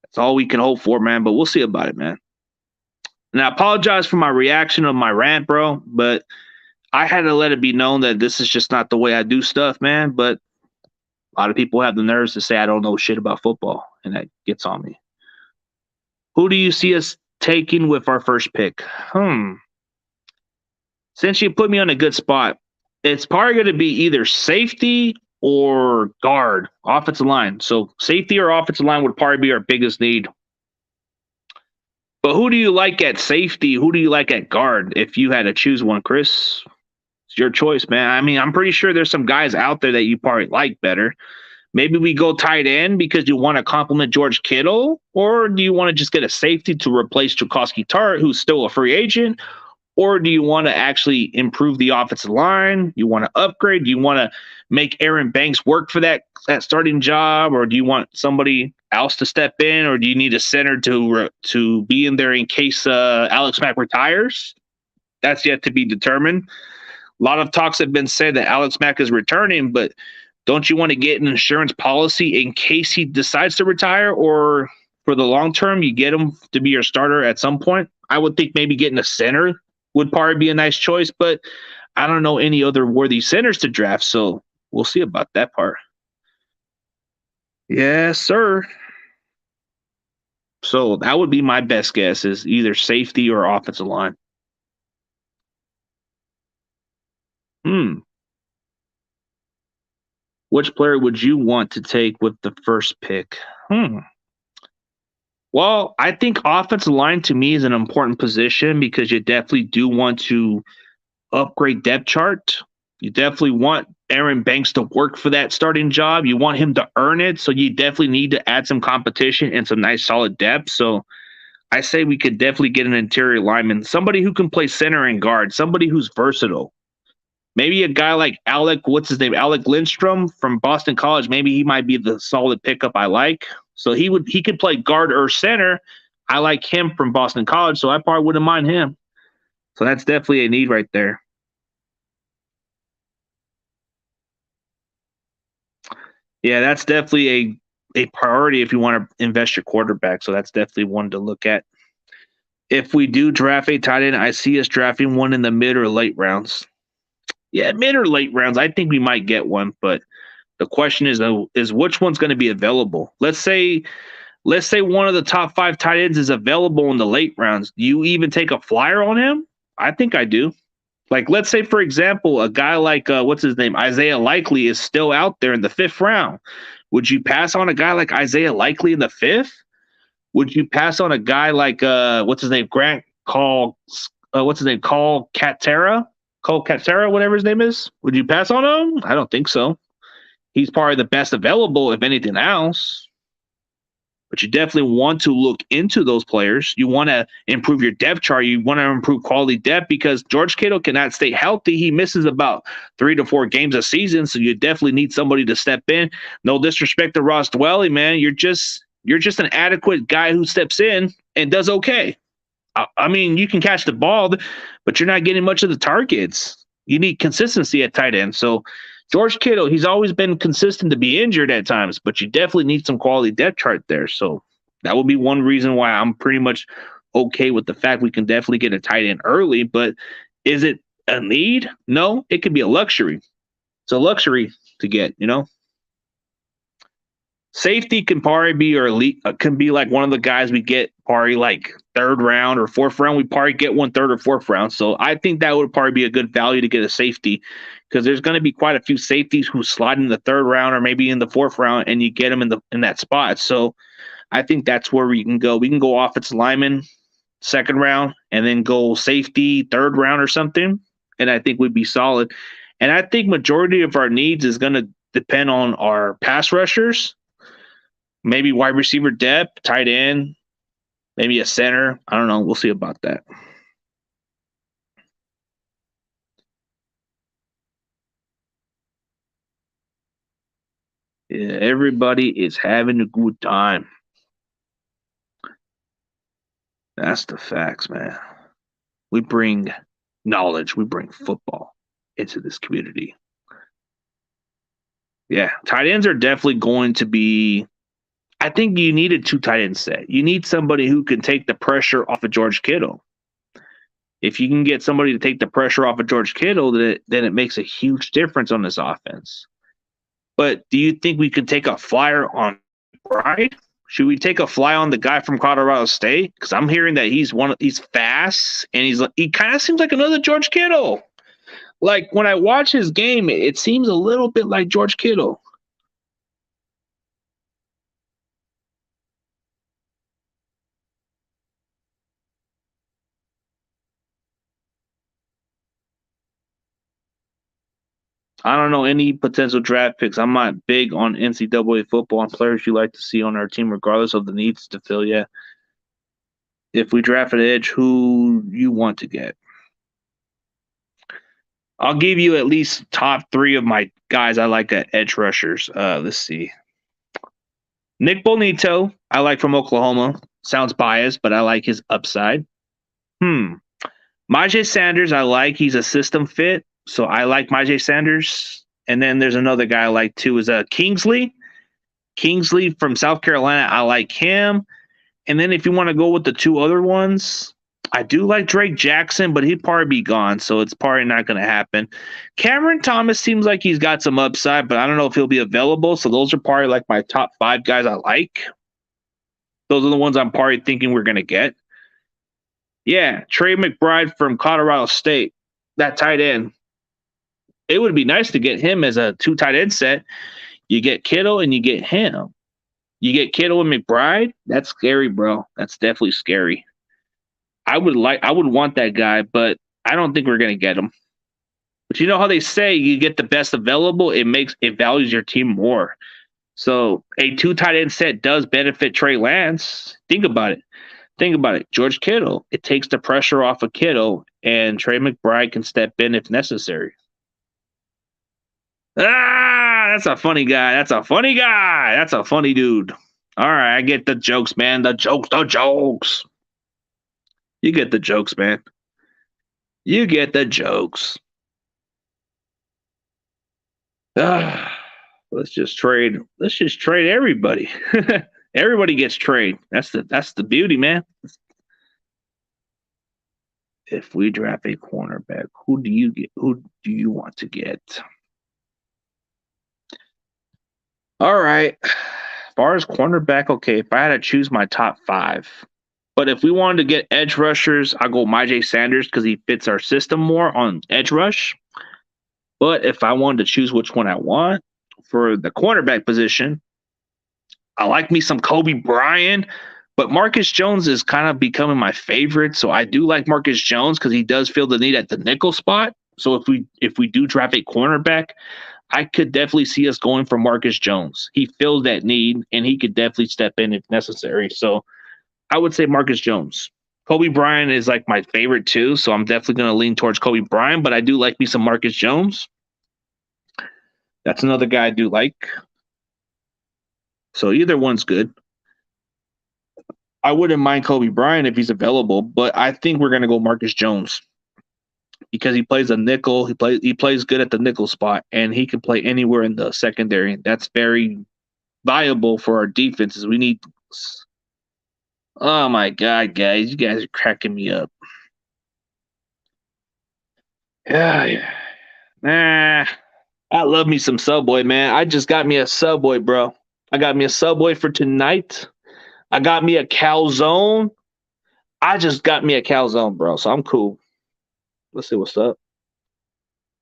That's all we can hope for, man. But we'll see about it, man. And I apologize for my reaction of my rant, bro. But I had to let it be known that this is just not the way I do stuff, man. But a lot of people have the nerves to say I don't know shit about football. And that gets on me. Who do you see us taking with our first pick? Since you put me on a good spot, it's probably going to be either safety or guard, offensive line. So safety or offensive line would probably be our biggest need. But who do you like at safety? Who do you like at guard? If you had to choose one, Chris, it's your choice, man. I mean, I'm pretty sure there's some guys out there that you probably like better. Maybe we go tight end because you want to compliment George Kittle, or do you want to just get a safety to replace Jaquiski Tartt, who's still a free agent? Or do you want to actually improve the offensive line? You want to upgrade? Do you want to make Aaron Banks work for that starting job? Or do you want somebody else to step in? Or do you need a center to be in there in case Alex Mack retires? That's yet to be determined. A lot of talks have been said that Alex Mack is returning, but don't you want to get an insurance policy in case he decides to retire, or for the long term, you get him to be your starter at some point? I would think maybe getting a center would probably be a nice choice, but I don't know any other worthy centers to draft, so we'll see about that part. Yes, sir. So that would be my best guess, is either safety or offensive line. Which player would you want to take with the first pick? Well, I think offensive line to me is an important position because you definitely do want to upgrade depth chart. You definitely want Aaron Banks to work for that starting job. You want him to earn it. So you definitely need to add some competition and some nice solid depth. So I say we could definitely get an interior lineman, somebody who can play center and guard, somebody who's versatile. Maybe a guy like Alec Lindstrom from Boston College. Maybe he might be the solid pickup I like. So he could play guard or center. I like him from Boston College, so I probably wouldn't mind him. So that's definitely a need right there. Yeah, that's definitely a priority if you want to invest your quarterback. So that's definitely one to look at. If we do draft a tight end, I see us drafting one in the mid or late rounds. Yeah, mid or late rounds. I think we might get one, but the question is which one's going to be available? Let's say one of the top 5 tight ends is available in the late rounds. Do you even take a flyer on him? I think I do. Like, let's say, for example, a guy like, what's his name? Isaiah Likely is still out there in the 5th round. Would you pass on a guy like Isaiah Likely in the 5th? Would you pass on a guy like, what's his name? Cole Katera, whatever his name is? Would you pass on him? I don't think so. He's probably the best available, if anything else. But you definitely want to look into those players. You want to improve your depth chart. You want to improve quality depth because George Kittle cannot stay healthy. He misses about 3 to 4 games a season, so you definitely need somebody to step in. No disrespect to Ross Dwelley, man. You're just an adequate guy who steps in and does okay. I mean, you can catch the ball, but you're not getting much of the targets. You need consistency at tight end. So George Kittle, he's always been consistent to be injured at times, but you definitely need some quality depth chart there. So that would be one reason why I'm pretty much okay with the fact we can definitely get a tight end early. But is it a need? No, it could be a luxury. It's a luxury to get, Safety can probably be can be like one of the guys we get probably like 3rd round or 4th round. We probably get 1 3rd or 4th round. So I think that would probably be a good value to get a safety because there's going to be quite a few safeties who slide in the 3rd round or maybe in the 4th round, and you get them in that spot. So I think that's where we can go. We can go offensive lineman 2nd round and then go safety 3rd round or something, and I think we'd be solid. And I think majority of our needs is going to depend on our pass rushers. Maybe wide receiver depth, tight end, maybe a center. I don't know. We'll see about that. Yeah, everybody is having a good time. That's the facts, man. We bring knowledge. We bring football into this community. Yeah, tight ends are definitely going to be. I think you need a 2 tight end set. You need somebody who can take the pressure off of George Kittle. If you can get somebody to take the pressure off of George Kittle, then it makes a huge difference on this offense. But do you think we could take a flyer on Bride? Should we take a fly on the guy from Colorado State? Because I'm hearing that he's fast and he kind of seems like another George Kittle. Like when I watch his game, it seems a little bit like George Kittle. I don't know any potential draft picks. I'm not big on NCAA football and players you like to see on our team, regardless of the needs to fill. Yeah. If we draft an edge, who you want to get? I'll give you at least top 3 of my guys I like at edge rushers. Let's see. Nick Bonito, I like from Oklahoma. Sounds biased, but I like his upside. Myjai Sanders, I like. He's a system fit, so I like Myjai Sanders. And then there's another guy I like too, is Kingsley. Kingsley from South Carolina, I like him. And then if you want to go with the 2 other ones, I do like Drake Jackson, but he'd probably be gone, so it's probably not going to happen. Cameron Thomas seems like he's got some upside, but I don't know if he'll be available. So those are probably like my top 5 guys I like. Those are the ones I'm probably thinking we're going to get. Yeah, Trey McBride from Colorado State, that tight end. It would be nice to get him as a 2 tight end set. You get Kittle and you get him. You get Kittle and McBride. That's scary, bro. That's definitely scary. I would want that guy, but I don't think we're gonna get him. But you know how they say you get the best available, it values your team more. So a 2 tight end set does benefit Trey Lance. Think about it. George Kittle. It takes the pressure off of Kittle, and Trey McBride can step in if necessary. That's a funny guy. That's a funny dude. All right, I get the jokes, man. The jokes. You get the jokes, man. You get the jokes. Let's just trade everybody. Everybody gets trade. That's the beauty, man. If we draft a cornerback, who do you want to get? All right. As far as cornerback, okay, if I had to choose my top 5. But if we wanted to get edge rushers, I'll go Myjai Sanders because he fits our system more on edge rush. But if I wanted to choose which one I want for the cornerback position, I like me some Kobe Bryant, but Marcus Jones is kind of becoming my favorite. So I do like Marcus Jones because he does feel the need at the nickel spot. So if we do draft a cornerback, I could definitely see us going for Marcus Jones. He fills that need, and he could definitely step in if necessary. So I would say Marcus Jones. Kobe Bryant is like my favorite too, so I'm definitely going to lean towards Kobe Bryant, but I do like me some Marcus Jones. That's another guy I do like. So either one's good. I wouldn't mind Kobe Bryant if he's available, but I think we're going to go Marcus Jones because he plays a nickel. He plays good at the nickel spot, and he can play anywhere in the secondary. That's very viable for our defenses. We need. Oh my God, guys! You guys are cracking me up. Yeah. I love me some Subway, man. I just got me a Subway, bro. I got me a Subway for tonight. I got me a calzone. I just got me a calzone, bro. So I'm cool. Let's see what's up.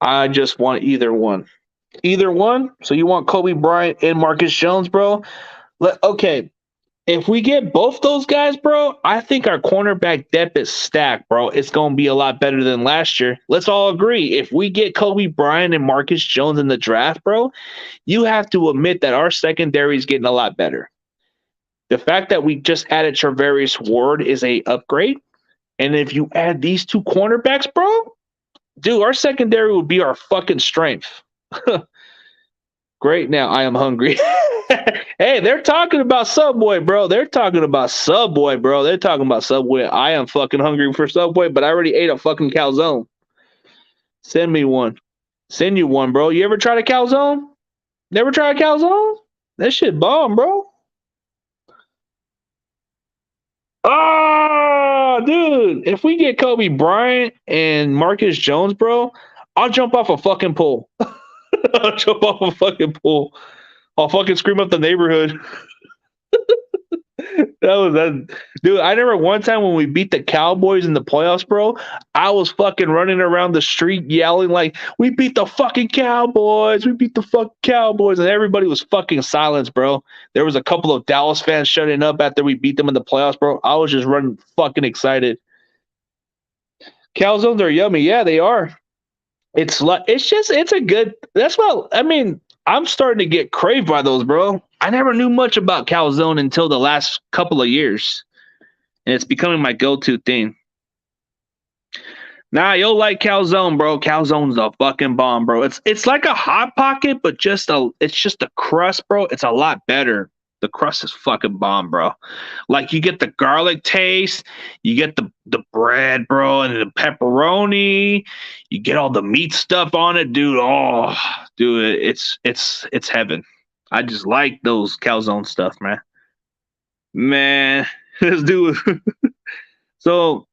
I just want either one. Either one. So you want Kobe Bryant and Marcus Jones, bro? Okay. If we get both those guys, bro, I think our cornerback depth is stacked, bro. It's going to be a lot better than last year. Let's all agree. If we get Kobe Bryant and Marcus Jones in the draft, bro, you have to admit that our secondary is getting a lot better. The fact that we just added Charvarius Ward is a upgrade. And if you add these 2 cornerbacks, bro, dude, our secondary would be our fucking strength. Great. Now I am hungry. Hey, they're talking about Subway, bro. I am fucking hungry for Subway, but I already ate a fucking calzone. Send me one. Send you one, bro. You ever tried a calzone? Never tried a calzone? That shit bomb, bro. Oh, dude. If we get Kobe Bryant and Marcus Jones, bro, I'll jump off a fucking pool. I'll jump off a fucking pool. I'll fucking scream up the neighborhood. That. Dude, I remember one time when we beat the Cowboys in the playoffs, bro, I was fucking running around the street yelling like, we beat the fucking Cowboys. We beat the fucking Cowboys. And everybody was fucking silenced, bro. There was a couple of Dallas fans shutting up after we beat them in the playoffs, bro. I was just running fucking excited. Calzones are yummy. Yeah, they are. It's a good, that's what, I mean, I'm starting to get craved by those, bro. I never knew much about calzone until the last couple of years, and it's becoming my go-to thing. Nah, you'll like calzone, bro. Calzone's a fucking bomb, bro. It's like a hot pocket, but it's just a crust, bro. It's a lot better. The crust is fucking bomb, bro. Like you get the garlic taste, you get the bread, bro, and the pepperoni. You get all the meat stuff on it, dude. Oh, dude, it's heaven. I just like those calzone stuff, man. Man, let's do it. So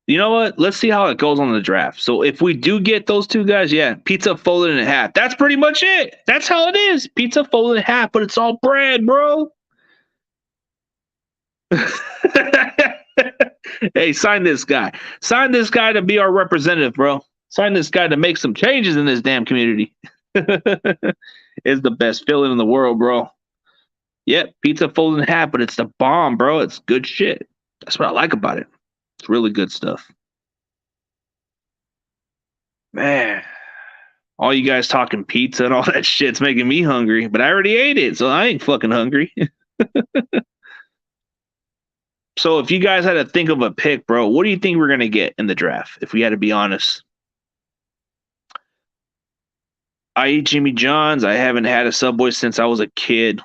you know what? Let's see how it goes on the draft. So if we do get those two guys, yeah, pizza folded in half. That's pretty much it. That's how it is. Pizza folded in half, but it's all bread, bro. Hey, sign this guy. Sign this guy to be our representative, bro. Sign this guy to make some changes in this damn community. It's the best feeling in the world, bro. Yep, pizza folded in half, but it's the bomb, bro. It's good shit. That's what I like about it. It's really good stuff. Man, all you guys talking pizza and all that shit's making me hungry, but I already ate it, so I ain't fucking hungry. So if you guys had to think of a pick, bro, what do you think we're going to get in the draft, if we had to be honest? I eat Jimmy John's. I haven't had a Subway since I was a kid.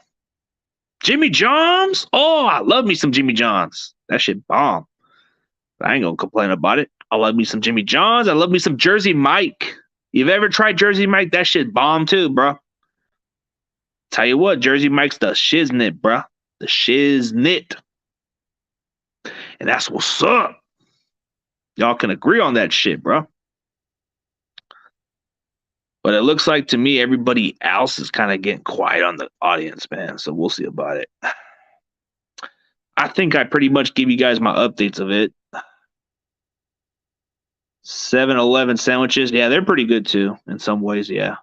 Jimmy John's? Oh, I love me some Jimmy John's. That shit bomb. I ain't gonna complain about it. I love me some Jimmy John's. I love me some Jersey Mike. You've ever tried Jersey Mike? That shit bomb too, bro. Tell you what, Jersey Mike's the shiznit, bro. The shiznit. And that's what's up. Y'all can agree on that shit, bro. But it looks like to me everybody else is kind of getting quiet on the audience, man. So we'll see about it. I think I pretty much give you guys my updates of it. 7-Eleven sandwiches, yeah, they're pretty good too in some ways, yeah.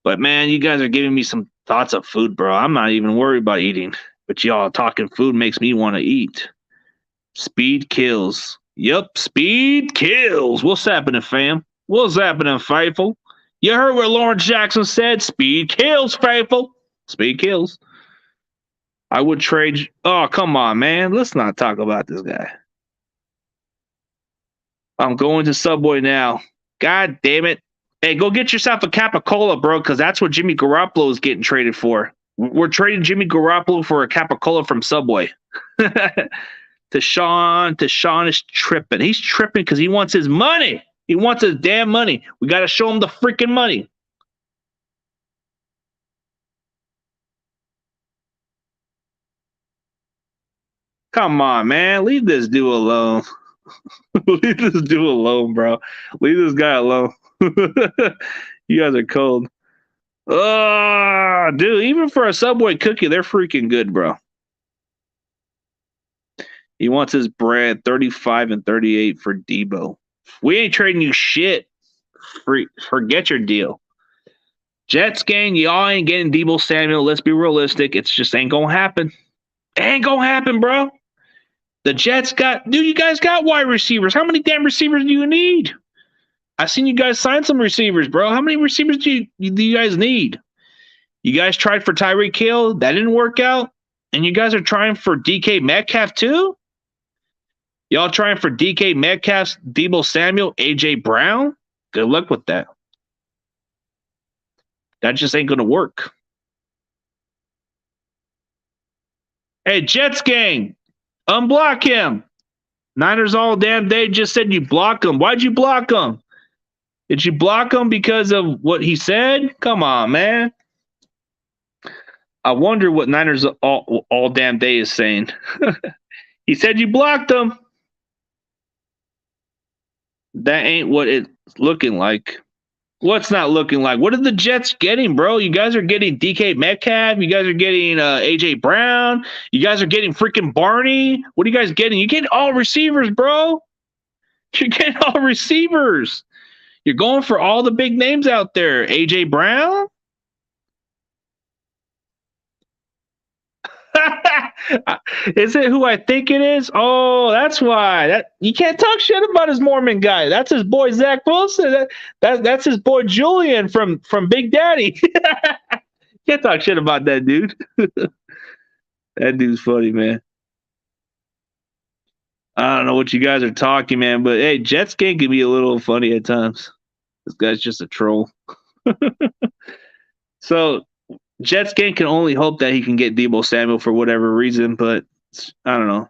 But man, you guys are giving me some thoughts of food, bro. I'm not even worried about eating, but y'all talking food makes me want to eat. Speed kills. Yup, speed kills. What's happening, fam? What's happening, faithful? You heard what Lawrence Jackson said? Speed kills, faithful. Speed kills. I would trade. Oh, come on, man. Let's not talk about this guy. I'm going to Subway now. God damn it. Hey, go get yourself a Capicola, bro, because that's what Jimmy Garoppolo is getting traded for. We're trading Jimmy Garoppolo for a Capicola from Subway. Deshaun is tripping. He's tripping because he wants his money. He wants his damn money. We got to show him the freaking money. Come on, man. Leave this dude alone. Leave this dude alone, bro. Leave this guy alone. You guys are cold. Oh, dude, even for a Subway cookie, they're freaking good, bro. He wants his bread 35 and 38 for Debo. We ain't trading you shit. Forget your deal. Jets gang, y'all ain't getting Debo Samuel. Let's be realistic. It's just ain't gonna happen. It ain't gonna happen, bro. The Jets you guys got wide receivers. How many damn receivers do you need? I seen you guys sign some receivers, bro. How many receivers do you guys need? You guys tried for Tyreek Hill. That didn't work out. And you guys are trying for DK Metcalf too? Y'all trying for DK Metcalf, Debo Samuel, AJ Brown? Good luck with that. That just ain't going to work. Hey, Jets gang, unblock him. Niners all damn day just said you block him. Why'd you block him? Did you block him because of what he said? Come on, man. I wonder what Niners all damn day is saying. He said you blocked him. That ain't what it's looking like. What's not looking like? What are the Jets getting, bro? You guys are getting DK Metcalf. You guys are getting AJ Brown. You guys are getting freaking Barney. What are you guys getting? You're getting all receivers, bro. You're getting all receivers. You're going for all the big names out there. AJ Brown? Is it who I think it is? Oh, that's why. You can't talk shit about his Mormon guy. That's his boy Zach Wilson. That's his boy Julian from Big Daddy. Can't talk shit about that dude. That dude's funny, man. I don't know what you guys are talking, man, but hey, Jets game can be a little funny at times. This guy's just a troll. So Jets game can only hope that he can get Deebo Samuel for whatever reason, but I don't know.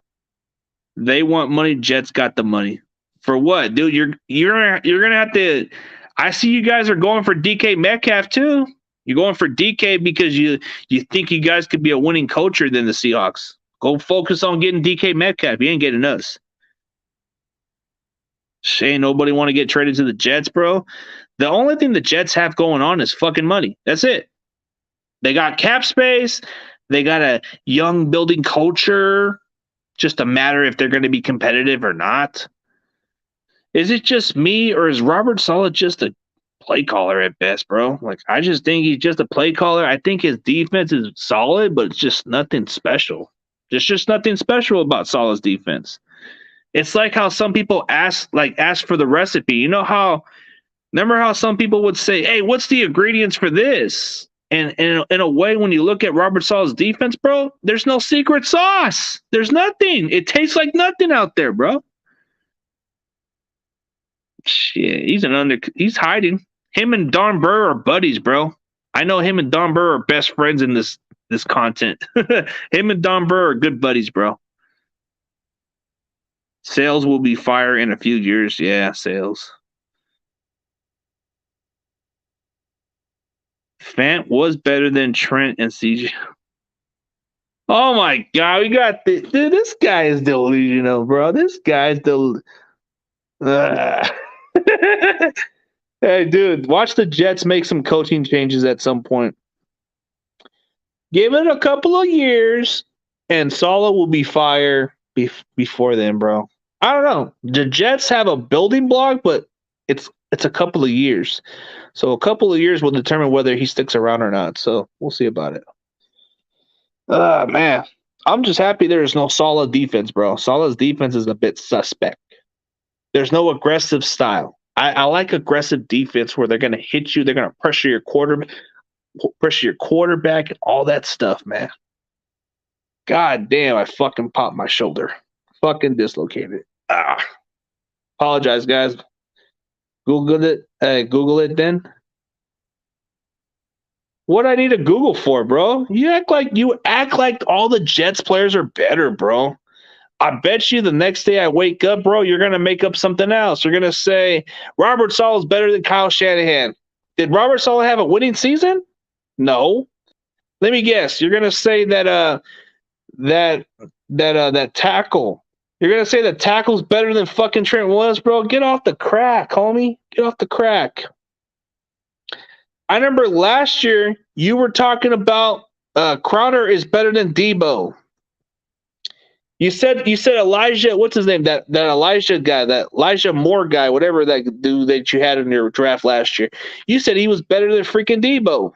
They want money. Jets got the money. For what, dude? You're gonna have to. I see you guys are going for DK Metcalf too. You're going for DK because you think you guys could be a winning culture than the Seahawks. Go focus on getting DK Metcalf. You ain't getting us. Ain't nobody want to get traded to the Jets, bro. The only thing the Jets have going on is fucking money. That's it. They got cap space. They got a young building culture. Just a matter if they're going to be competitive or not. Is it just me, or is Robert Saleh just a play caller at best, bro? Like, I just think he's just a play caller. I think his defense is solid, but it's just nothing special. There's just nothing special about Saleh's defense. It's like how some people ask for the recipe. You know how? Remember how some people would say, "Hey, what's the ingredients for this?" And in a way, when you look at Robert Saleh's defense, bro, there's no secret sauce. There's nothing. It tastes like nothing out there, bro. Shit, he's hiding. Him and Don Burr are buddies, bro. I know him and Don Burr are best friends in this content. Him and Don Burr are good buddies, bro. Sales will be fire in a few years. Yeah, Sales. Fant was better than Trent and CJ. Oh my god, we got dude. This guy is delusional, bro. This guy's Hey, dude, watch the Jets make some coaching changes at some point. Give it a couple of years, and Saleh will be fire before then, bro. I don't know. The Jets have a building block, but it's a couple of years. So a couple of years will determine whether he sticks around or not. So we'll see about it. Man. I'm just happy there's no Saleh defense, bro. Saleh's defense is a bit suspect. There's no aggressive style. I like aggressive defense where they're going to hit you. They're going to pressure your quarterback, and all that stuff, man. God damn, I fucking popped my shoulder. Fucking dislocated. Apologize, guys. Google it then. What I need to Google for, bro? You act like all the Jets players are better, bro. I bet you the next day I wake up, bro, you're going to make up something else. You're going to say, Robert Saleh is better than Kyle Shanahan. Did Robert Saleh have a winning season? No. Let me guess. You're going to say that tackle. You're going to say that tackle's better than fucking Trent Williams, bro? Get off the crack, homie. Get off the crack. I remember last year you were talking about Crowder is better than Deebo. You said Elijah, what's his name? That Elijah guy, that Elijah Moore guy, whatever that dude that you had in your draft last year. You said he was better than freaking Deebo.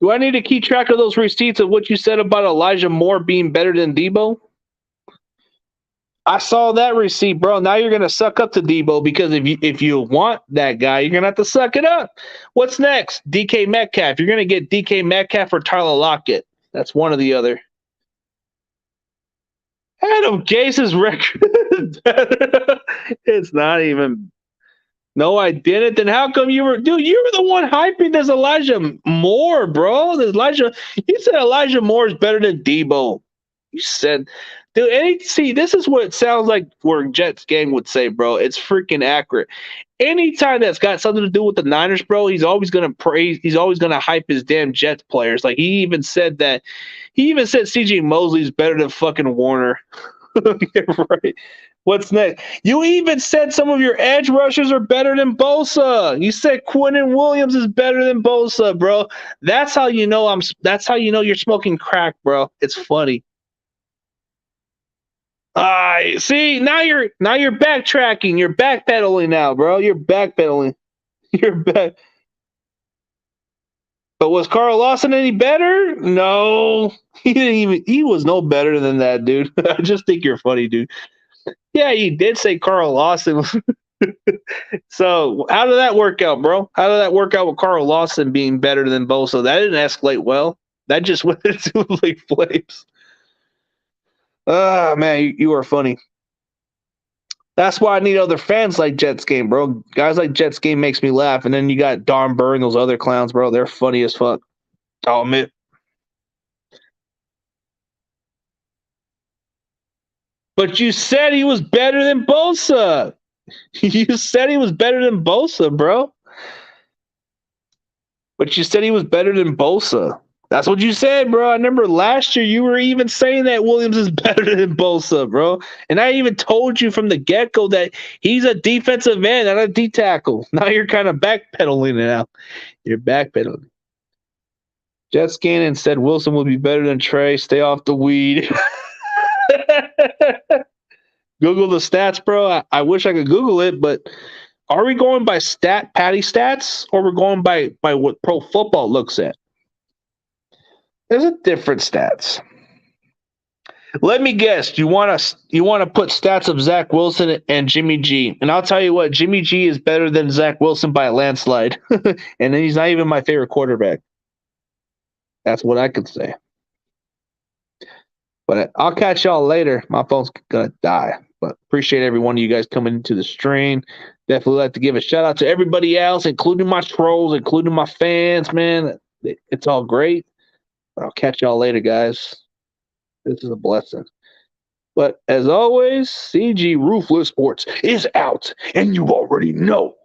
Do I need to keep track of those receipts of what you said about Elijah Moore being better than Deebo? I saw that receipt, bro. Now you're gonna suck up to Deebo because if you want that guy, you're gonna have to suck it up. What's next? DK Metcalf. You're gonna get DK Metcalf or Tyler Lockett. That's one or the other. Adam Gase's record is better. It's not even. No, I didn't. Then how come you were, dude? You were the one hyping this Elijah Moore, bro. You said Elijah Moore is better than Deebo. You said, dude. See, this is what it sounds like. Where Jets gang would say, bro. It's freaking accurate. Anytime that's got something to do with the Niners, bro, he's always gonna praise. He's always gonna hype his damn Jets players. Like he even said C.J. Mosley's better than fucking Warner. Yeah, right. What's next? You even said some of your edge rushers are better than Bosa. You said Quinnen Williams is better than Bosa, bro. That's how you know you're smoking crack, bro. It's funny. See, now you're backtracking. You're backpedaling now, bro. You're backpedaling. You're back. But was Carl Lawson any better? No. He was no better than that, dude. I just think you're funny, dude. Yeah, he did say Carl Lawson. So how did that work out, bro? How did that work out with Carl Lawson being better than Bosa? That didn't escalate well. That just went into like flames. Ah, man, you are funny. That's why I need other fans like Jets Game, bro. Guys like Jets Game makes me laugh. And then you got Don Burr and those other clowns, bro. They're funny as fuck. I'll admit. But you said he was better than Bosa. You said he was better than Bosa, bro. But you said he was better than Bosa. That's what you said, bro. I remember last year you were even saying that Williams is better than Bosa, bro. And I even told you from the get-go that he's a defensive end, not a D tackle. Now you're kind of backpedaling now. You're backpedaling. Jets Gannon said Wilson would be better than Trey. Stay off the weed. Google the stats, bro. I wish I could Google it, but are we going by patty stats, or we're going by what Pro Football looks at? There's a different stats. Let me guess. You want to put stats of Zach Wilson and Jimmy G, and I'll tell you what, Jimmy G is better than Zach Wilson by a landslide, and then he's not even my favorite quarterback. That's what I could say. But I'll catch y'all later. My phone's gonna die. But appreciate every one of you guys coming into the stream. Definitely like to give a shout out to everybody else, including my trolls, including my fans, man. It's all great. But I'll catch y'all later, guys. This is a blessing. But as always, CG Ruthless Sports is out, and you already know.